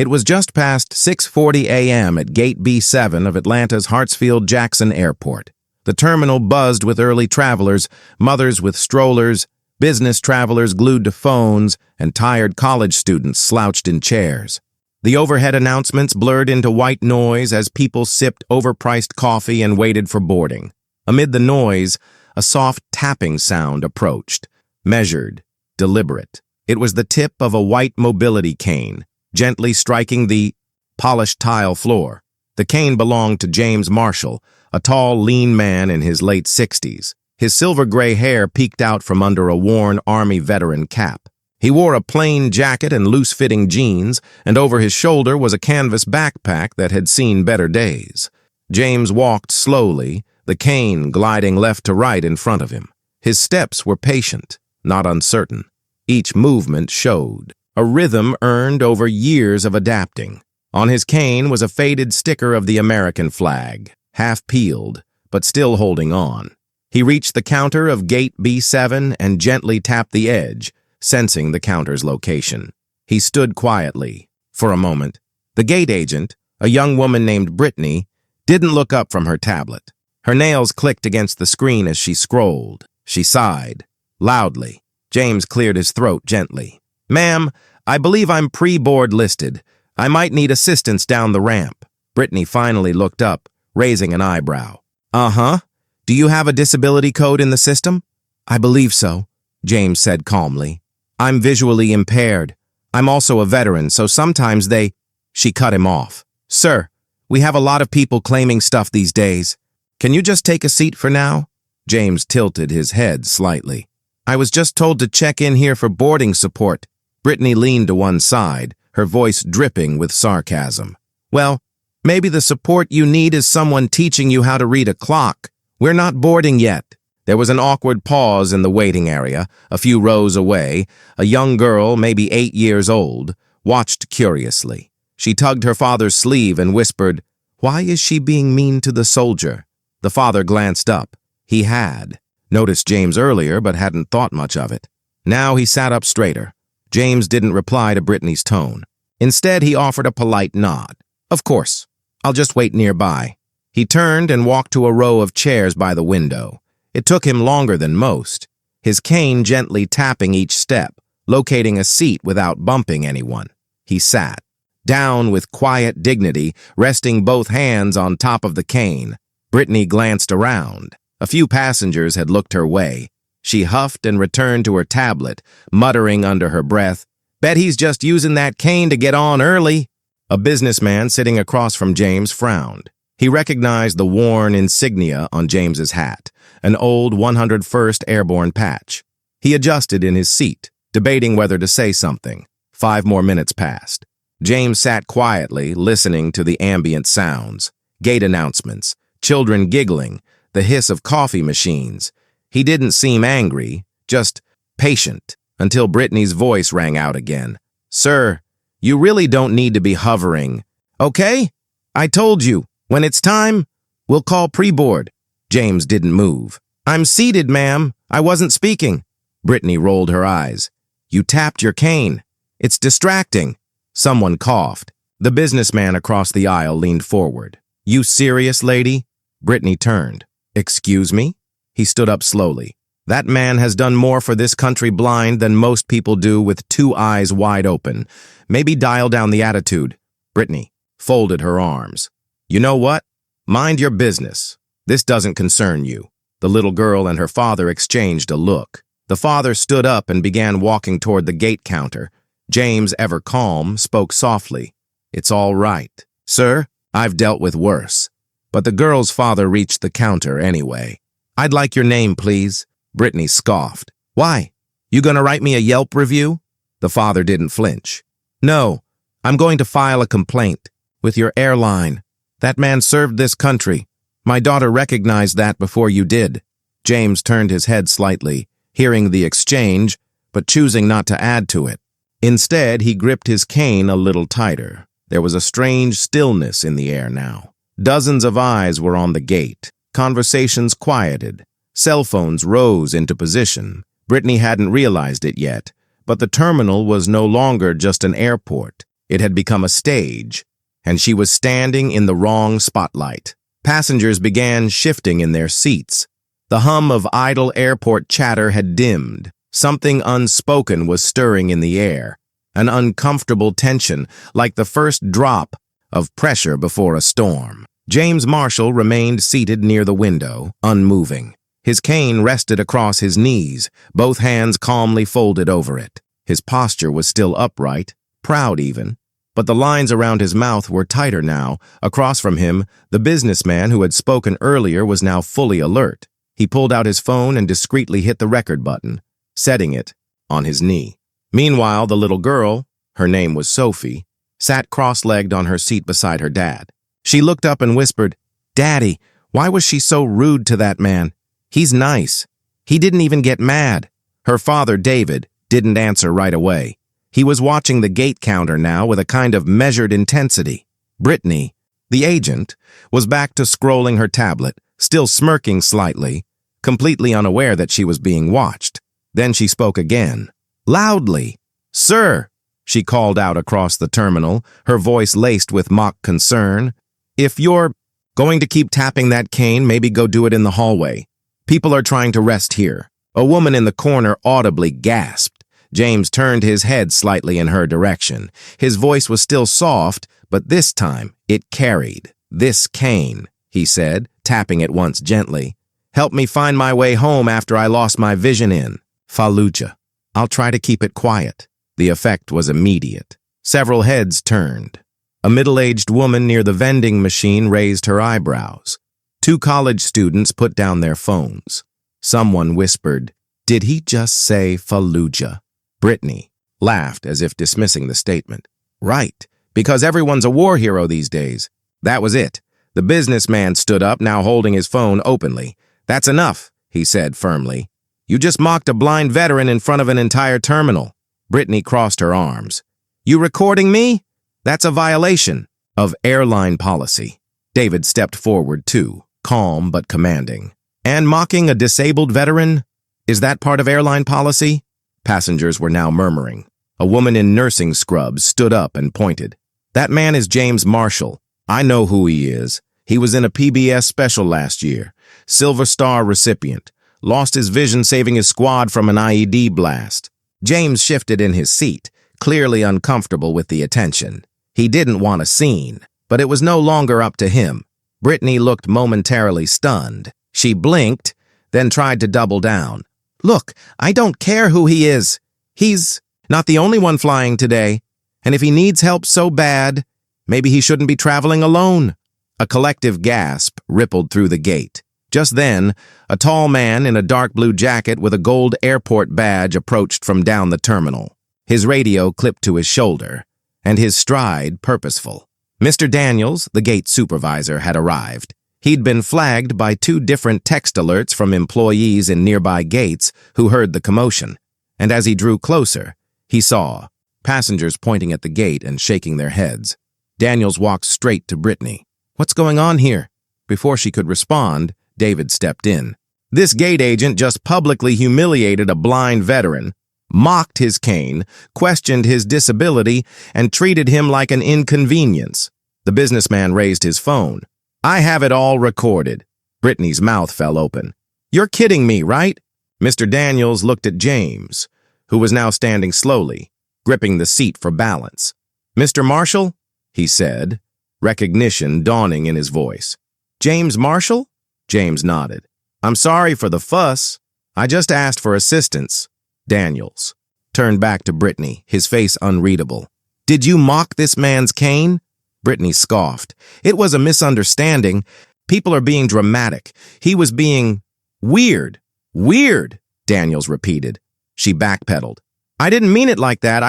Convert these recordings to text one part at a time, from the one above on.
It was just past 6:40 a.m. at Gate B7 of Atlanta's Hartsfield-Jackson Airport. The terminal buzzed with early travelers, mothers with strollers, business travelers glued to phones, and tired college students slouched in chairs. The overhead announcements blurred into white noise as people sipped overpriced coffee and waited for boarding. Amid the noise, a soft tapping sound approached, measured, deliberate. It was the tip of a white mobility cane, gently striking the polished tile floor. The cane belonged to James Marshall, a tall, lean man in his late 60s. His silver-gray hair peeked out from under a worn Army veteran cap. He wore a plain jacket and loose-fitting jeans, and over his shoulder was a canvas backpack that had seen better days. James walked slowly, the cane gliding left to right in front of him. His steps were patient, not uncertain. Each movement showed a rhythm earned over years of adapting. On his cane was a faded sticker of the American flag, half peeled, but still holding on. He reached the counter of Gate B7 and gently tapped the edge, sensing the counter's location. He stood quietly. For a moment, the gate agent, a young woman named Brittany, didn't look up from her tablet. Her nails clicked against the screen as she scrolled. She sighed, loudly. James cleared his throat gently. "Ma'am, I believe I'm pre-board listed. I might need assistance down the ramp." Brittany finally looked up, raising an eyebrow. "Uh-huh. Do you have a disability code in the system?" "I believe so," James said calmly. "I'm visually impaired. I'm also a veteran, so sometimes they—" She cut him off. "Sir, we have a lot of people claiming stuff these days. Can you just take a seat for now?" James tilted his head slightly. "I was just told to check in here for boarding support." Brittany leaned to one side, her voice dripping with sarcasm. "Well, maybe the support you need is someone teaching you how to read a clock. We're not boarding yet." There was an awkward pause in the waiting area. A few rows away, a young girl, maybe 8 years old, watched curiously. She tugged her father's sleeve and whispered, "Why is she being mean to the soldier?" The father glanced up. He had noticed James earlier, but hadn't thought much of it. Now he sat up straighter. James didn't reply to Brittany's tone. Instead, he offered a polite nod. "Of course. I'll just wait nearby." He turned and walked to a row of chairs by the window. It took him longer than most, his cane gently tapping each step, locating a seat without bumping anyone. He sat, down with quiet dignity, resting both hands on top of the cane. Brittany glanced around. A few passengers had looked her way. She huffed and returned to her tablet, muttering under her breath, "Bet he's just using that cane to get on early." A businessman sitting across from James frowned. He recognized the worn insignia on James's hat, an old 101st Airborne patch. He adjusted in his seat, debating whether to say something. 5 more minutes passed. James sat quietly, listening to the ambient sounds, gate announcements, children giggling, the hiss of coffee machines. He didn't seem angry, just patient, until Brittany's voice rang out again. "Sir, you really don't need to be hovering. Okay? I told you. When it's time, we'll call pre-board." James didn't move. "I'm seated, ma'am. I wasn't speaking." Brittany rolled her eyes. "You tapped your cane. It's distracting." Someone coughed. The businessman across the aisle leaned forward. "You serious, lady?" Brittany turned. "Excuse me?" He stood up slowly. "That man has done more for this country blind than most people do with 2 eyes wide open. Maybe dial down the attitude." Brittany folded her arms. "You know what? Mind your business. This doesn't concern you." The little girl and her father exchanged a look. The father stood up and began walking toward the gate counter. James, ever calm, spoke softly. "It's all right. Sir, I've dealt with worse." But the girl's father reached the counter anyway. "I'd like your name, please." Brittany scoffed. "Why? You gonna write me a Yelp review?" The father didn't flinch. "No, I'm going to file a complaint with your airline. That man served this country. My daughter recognized that before you did." James turned his head slightly, hearing the exchange, but choosing not to add to it. Instead, he gripped his cane a little tighter. There was a strange stillness in the air now. Dozens of eyes were on the gate. Conversations quieted. Cell phones rose into position. Brittany hadn't realized it yet, but the terminal was no longer just an airport. It had become a stage, and she was standing in the wrong spotlight. Passengers began shifting in their seats. The hum of idle airport chatter had dimmed. Something unspoken was stirring in the air, an uncomfortable tension, like the first drop of pressure before a storm. James Marshall remained seated near the window, unmoving. His cane rested across his knees, both hands calmly folded over it. His posture was still upright, proud even, but the lines around his mouth were tighter now. Across from him, the businessman who had spoken earlier was now fully alert. He pulled out his phone and discreetly hit the record button, setting it on his knee. Meanwhile, the little girl, her name was Sophie, sat cross-legged on her seat beside her dad. She looked up and whispered, "Daddy, why was she so rude to that man? He's nice. He didn't even get mad." Her father, David, didn't answer right away. He was watching the gate counter now with a kind of measured intensity. Brittany, the agent, was back to scrolling her tablet, still smirking slightly, completely unaware that she was being watched. Then she spoke again, loudly. "Sir," she called out across the terminal, her voice laced with mock concern, "if you're going to keep tapping that cane, maybe go do it in the hallway. People are trying to rest here." A woman in the corner audibly gasped. James turned his head slightly in her direction. His voice was still soft, but this time it carried. "This cane," he said, tapping it once gently, "helped me find my way home after I lost my vision in Fallujah. I'll try to keep it quiet." The effect was immediate. Several heads turned. A middle-aged woman near the vending machine raised her eyebrows. Two college students put down their phones. Someone whispered, "Did he just say Fallujah?" Brittany laughed as if dismissing the statement. "Right, because everyone's a war hero these days." That was it. The businessman stood up, now holding his phone openly. "That's enough," he said firmly. "You just mocked a blind veteran in front of an entire terminal." Brittany crossed her arms. "You recording me? That's a violation of airline policy." David stepped forward too, calm but commanding. "And mocking a disabled veteran? Is that part of airline policy?" Passengers were now murmuring. A woman in nursing scrubs stood up and pointed. "That man is James Marshall. I know who he is. He was in a PBS special last year. Silver Star recipient. Lost his vision saving his squad from an IED blast." James shifted in his seat, clearly uncomfortable with the attention. He didn't want a scene, but it was no longer up to him. Brittany looked momentarily stunned. She blinked, then tried to double down. "Look, I don't care who he is. He's not the only one flying today. And if he needs help so bad, maybe he shouldn't be traveling alone." A collective gasp rippled through the gate. Just then, a tall man in a dark blue jacket with a gold airport badge approached from down the terminal. His radio clipped to his shoulder, and his stride purposeful. Mr. Daniels, the gate supervisor, had arrived. He'd been flagged by 2 different text alerts from employees in nearby gates who heard the commotion, and as he drew closer, he saw passengers pointing at the gate and shaking their heads. Daniels walked straight to Brittany. "What's going on here?" Before she could respond, David stepped in. "This gate agent just publicly humiliated a blind veteran, mocked his cane, questioned his disability, and treated him like an inconvenience." The businessman raised his phone. "I have it all recorded." Brittany's mouth fell open. "You're kidding me, right?" Mr. Daniels looked at James, who was now standing slowly, gripping the seat for balance. "Mr. Marshall?" he said, recognition dawning in his voice. "James Marshall?" James nodded. "I'm sorry for the fuss. I just asked for assistance." Daniels turned back to Brittany, his face unreadable. "Did you mock this man's cane?" Brittany scoffed. "It was a misunderstanding. People are being dramatic. He was being weird." "Weird," Daniels repeated. She backpedaled. "I didn't mean it like that.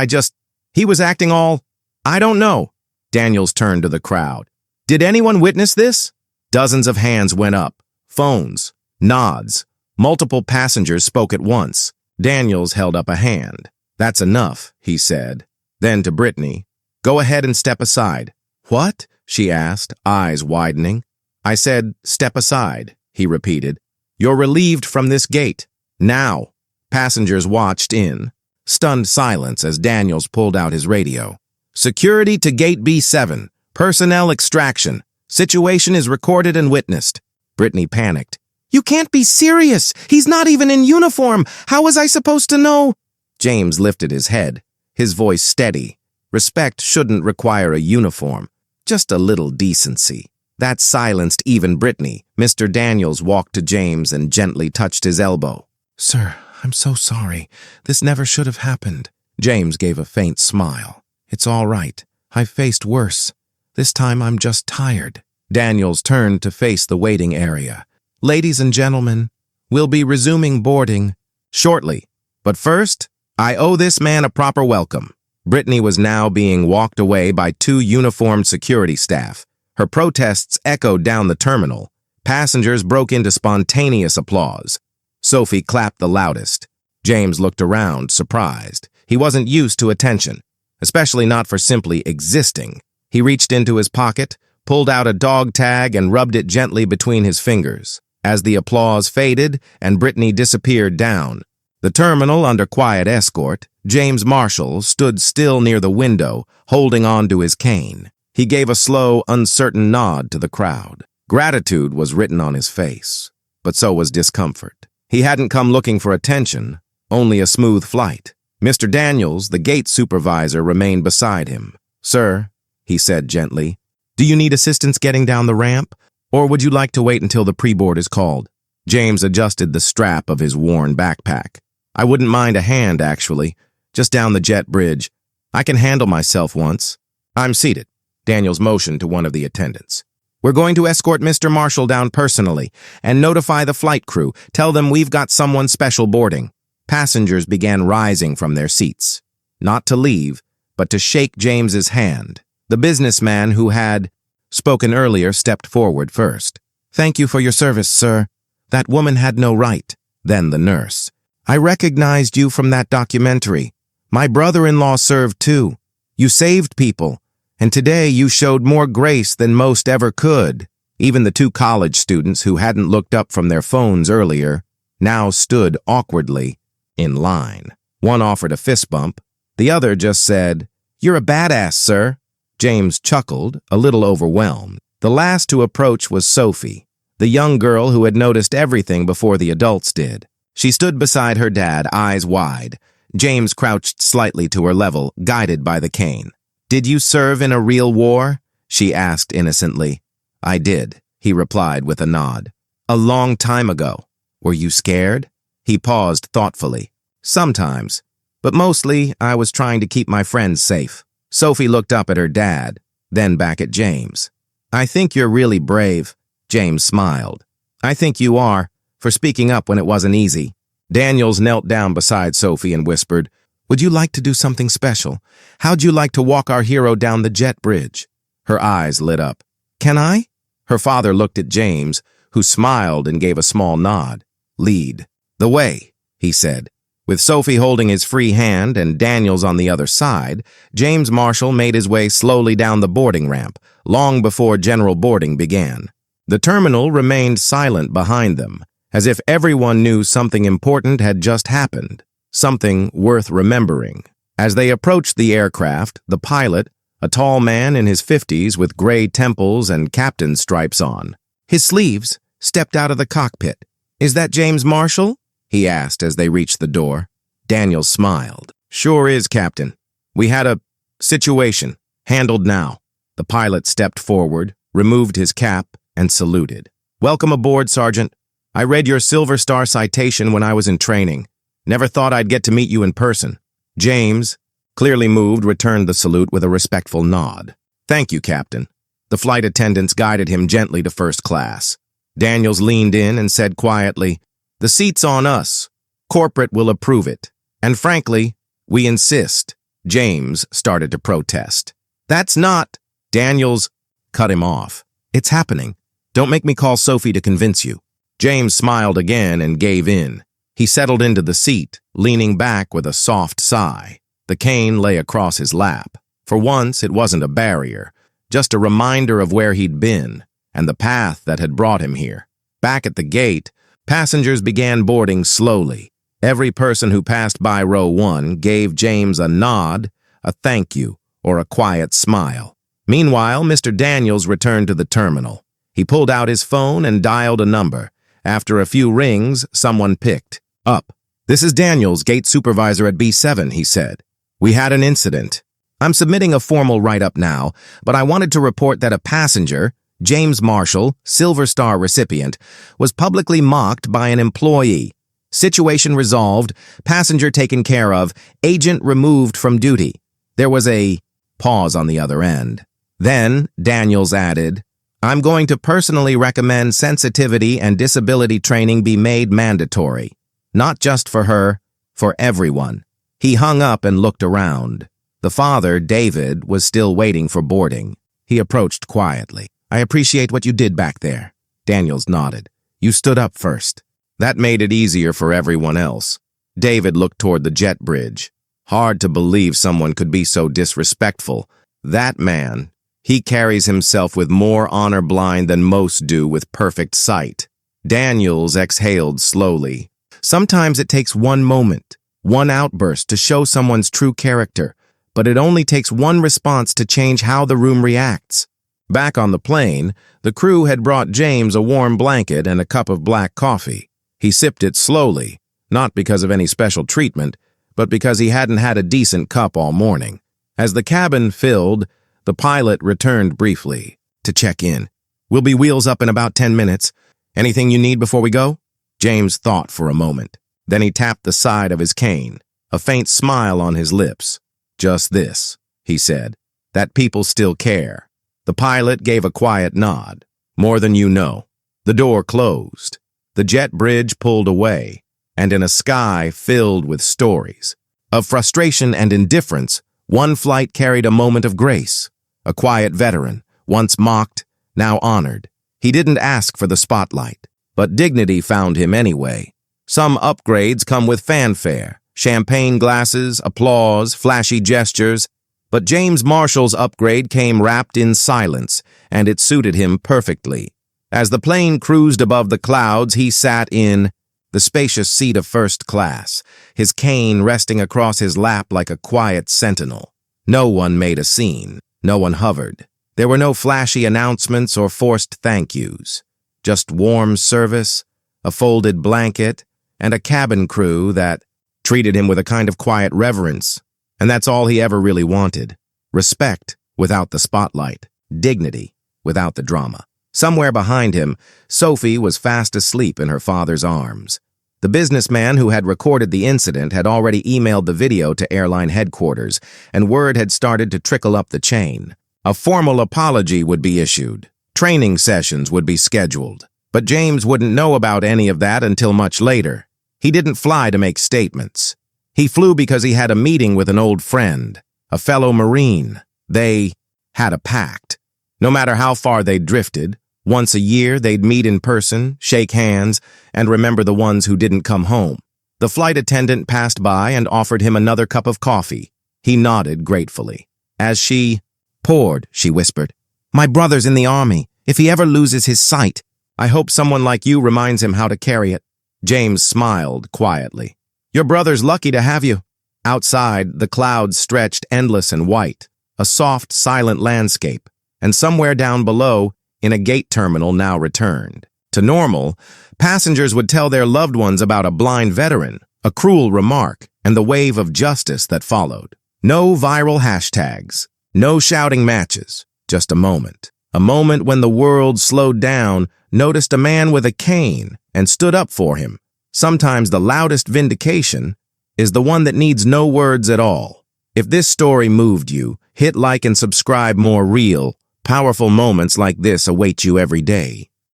He was acting all, I don't know." Daniels turned to the crowd. "Did anyone witness this?" Dozens of hands went up. Phones, nods. Multiple passengers spoke at once. Daniels held up a hand. "That's enough," he said. Then to Brittany, "Go ahead and step aside." "What?" she asked, eyes widening. "I said, step aside," he repeated. "You're relieved from this gate. Now." Passengers watched in stunned silence as Daniels pulled out his radio. Security to Gate B7. Personnel extraction. Situation is recorded and witnessed. Brittany panicked. You can't be serious! He's not even in uniform! How was I supposed to know? James lifted his head, his voice steady. Respect shouldn't require a uniform. Just a little decency. That silenced even Brittany. Mr. Daniels walked to James and gently touched his elbow. Sir, I'm so sorry. This never should have happened. James gave a faint smile. It's all right. I've faced worse. This time I'm just tired. Daniels turned to face the waiting area. Ladies and gentlemen, we'll be resuming boarding shortly. But first, I owe this man a proper welcome. Brittany was now being walked away by 2 uniformed security staff. Her protests echoed down the terminal. Passengers broke into spontaneous applause. Sophie clapped the loudest. James looked around, surprised. He wasn't used to attention, especially not for simply existing. He reached into his pocket, pulled out a dog tag, and rubbed it gently between his fingers. As the applause faded and Brittany disappeared down the terminal under quiet escort, James Marshall stood still near the window, holding on to his cane. He gave a slow, uncertain nod to the crowd. Gratitude was written on his face, but so was discomfort. He hadn't come looking for attention, only a smooth flight. Mr. Daniels, the gate supervisor, remained beside him. Sir, he said gently, do you need assistance getting down the ramp? Or would you like to wait until the pre-board is called? James adjusted the strap of his worn backpack. I wouldn't mind a hand, actually. Just down the jet bridge. I can handle myself once. I'm seated. Daniels motioned to one of the attendants. We're going to escort Mr. Marshall down personally and notify the flight crew. Tell them we've got someone special boarding. Passengers began rising from their seats. Not to leave, but to shake James's hand. The businessman who had spoken earlier stepped forward first. Thank you for your service, sir. That woman had no right. Then the nurse. I recognized you from that documentary. My brother-in-law served too. You saved people, and today you showed more grace than most ever could. Even the 2 college students who hadn't looked up from their phones earlier now stood awkwardly in line. One offered a fist bump. The other just said, You're a badass, sir. James chuckled, a little overwhelmed. The last to approach was Sophie, the young girl who had noticed everything before the adults did. She stood beside her dad, eyes wide. James crouched slightly to her level, guided by the cane. Did you serve in a real war? She asked innocently. I did, he replied with a nod. A long time ago. Were you scared? He paused thoughtfully. Sometimes, but mostly I was trying to keep my friends safe. Sophie looked up at her dad, then back at James. I think you're really brave. James smiled. I think you are, for speaking up when it wasn't easy. Daniels knelt down beside Sophie and whispered, Would you like to do something special? How'd you like to walk our hero down the jet bridge? Her eyes lit up. Can I? Her father looked at James, who smiled and gave a small nod. Lead the way, he said. With Sophie holding his free hand and Daniels on the other side, James Marshall made his way slowly down the boarding ramp, long before general boarding began. The terminal remained silent behind them, as if everyone knew something important had just happened, something worth remembering. As they approached the aircraft, the pilot, a tall man in his 50s with gray temples and captain's stripes on, his sleeves, stepped out of the cockpit. Is that James Marshall? He asked as they reached the door. Daniels smiled. Sure is, Captain. We had a situation. Handled now. The pilot stepped forward, removed his cap, and saluted. Welcome aboard, Sergeant. I read your Silver Star citation when I was in training. Never thought I'd get to meet you in person. James, clearly moved, returned the salute with a respectful nod. Thank you, Captain. The flight attendants guided him gently to first class. Daniels leaned in and said quietly, The seat's on us. Corporate will approve it. And frankly, we insist. James started to protest. That's not. Daniels cut him off. It's happening. Don't make me call Sophie to convince you. James smiled again and gave in. He settled into the seat, leaning back with a soft sigh. The cane lay across his lap. For once, it wasn't a barrier, just a reminder of where he'd been and the path that had brought him here. Back at the gate, passengers began boarding slowly. Every person who passed by row 1 gave James a nod, a thank you, or a quiet smile. Meanwhile, Mr. Daniels returned to the terminal. He pulled out his phone and dialed a number. After a few rings, someone picked up. "This is Daniels, gate supervisor at B7, he said. "We had an incident. I'm submitting a formal write-up now, but I wanted to report that a passenger, James Marshall, Silver Star recipient, was publicly mocked by an employee. Situation resolved, passenger taken care of, agent removed from duty." There was a pause on the other end. Then, Daniels added, "I'm going to personally recommend sensitivity and disability training be made mandatory. Not just for her, for everyone." He hung up and looked around. The father, David, was still waiting for boarding. He approached quietly. "I appreciate what you did back there." Daniels nodded. "You stood up first. That made it easier for everyone else." David looked toward the jet bridge. Hard to believe someone could be so disrespectful. That man, he carries himself with more honor blind than most do with perfect sight. Daniels exhaled slowly. Sometimes it takes one moment, one outburst to show someone's true character, but it only takes one response to change how the room reacts. Back on the plane, the crew had brought James a warm blanket and a cup of black coffee. He sipped it slowly, not because of any special treatment, but because he hadn't had a decent cup all morning. As the cabin filled, the pilot returned briefly to check in. "We'll be wheels up in about 10 minutes. Anything you need before we go?" James thought for a moment. Then he tapped the side of his cane, a faint smile on his lips. "Just this," he said, "that people still care." The pilot gave a quiet nod. "More than you know." The door closed. The jet bridge pulled away, and in a sky filled with stories of frustration and indifference, one flight carried a moment of grace. A quiet veteran, once mocked, now honored. He didn't ask for the spotlight, but dignity found him anyway. Some upgrades come with fanfare, champagne glasses, applause, flashy gestures, but James Marshall's upgrade came wrapped in silence, and it suited him perfectly. As the plane cruised above the clouds, he sat in the spacious seat of first class, his cane resting across his lap like a quiet sentinel. No one made a scene. No one hovered. There were no flashy announcements or forced thank yous. Just warm service, a folded blanket, and a cabin crew that treated him with a kind of quiet reverence. And that's all he ever really wanted. Respect without the spotlight. Dignity without the drama. Somewhere behind him, Sophie was fast asleep in her father's arms. The businessman who had recorded the incident had already emailed the video to airline headquarters, and word had started to trickle up the chain. A formal apology would be issued. Training sessions would be scheduled. But James wouldn't know about any of that until much later. He didn't fly to make statements. He flew because he had a meeting with an old friend, a fellow Marine. They had a pact. No matter how far they drifted, once a year they'd meet in person, shake hands, and remember the ones who didn't come home. The flight attendant passed by and offered him another cup of coffee. He nodded gratefully. As she poured, she whispered, "My brother's in the army. If he ever loses his sight, I hope someone like you reminds him how to carry it." James smiled quietly. "Your brother's lucky to have you." Outside, the clouds stretched endless and white, a soft, silent landscape, and somewhere down below, in a gate terminal now returned. To normal, passengers would tell their loved ones about a blind veteran, a cruel remark, and the wave of justice that followed. No viral hashtags, no shouting matches, just a moment. A moment when the world slowed down, noticed a man with a cane, and stood up for him. Sometimes the loudest vindication is the one that needs no words at all. If this story moved you, hit like and subscribe. More real, powerful moments like this await you every day.